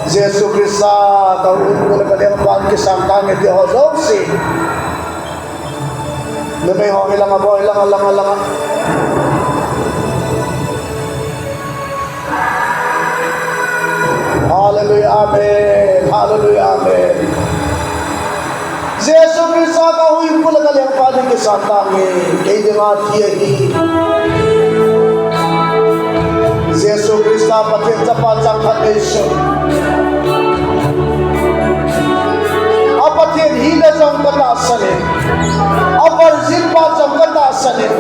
Yesus Kristus tahu ko na kanyang pangkisang kangit di hodosi. Lumay ho ilang abo ilang. Hallelujah, amen. Hallelujah, amen. Yesus Kristus tahu ko na kanyang pangkisang kangit kay dengan tiyahi. Yesus Kristus patin sa pansang kanisyon. Apatin hila sang katasanin. Aparzin pa sang katasanin.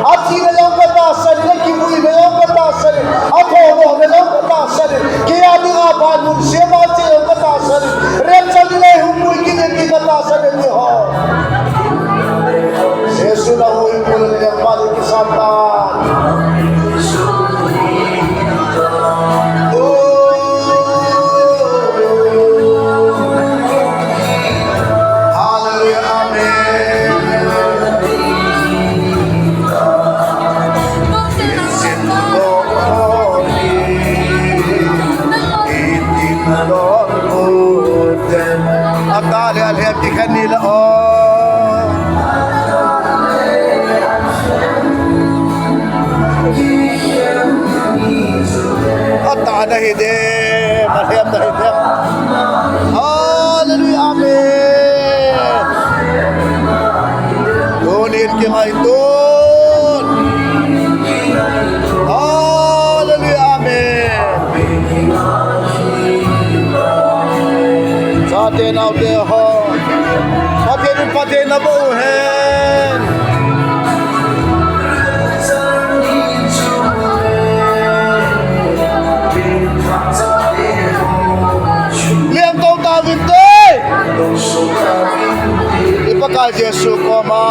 At hila yung katasanin. Kibuhi na yung katasanin. Ako na yung katasanin. Kaya di nga ba nun siya mati yung katasanin. Rensa nila yung humuy kiniti katasanin niyo ho. Yesus na huwi mo na niyang palikisatan. Alhep di kanila at ada hidem alhep na hidem. Hallelujah, amen. Ngunit kimaitun. Hallelujah, amen. Sa atin out there ho. Patin na buuhin. Liam tong tawid day. Ipagka Yesu ko ma.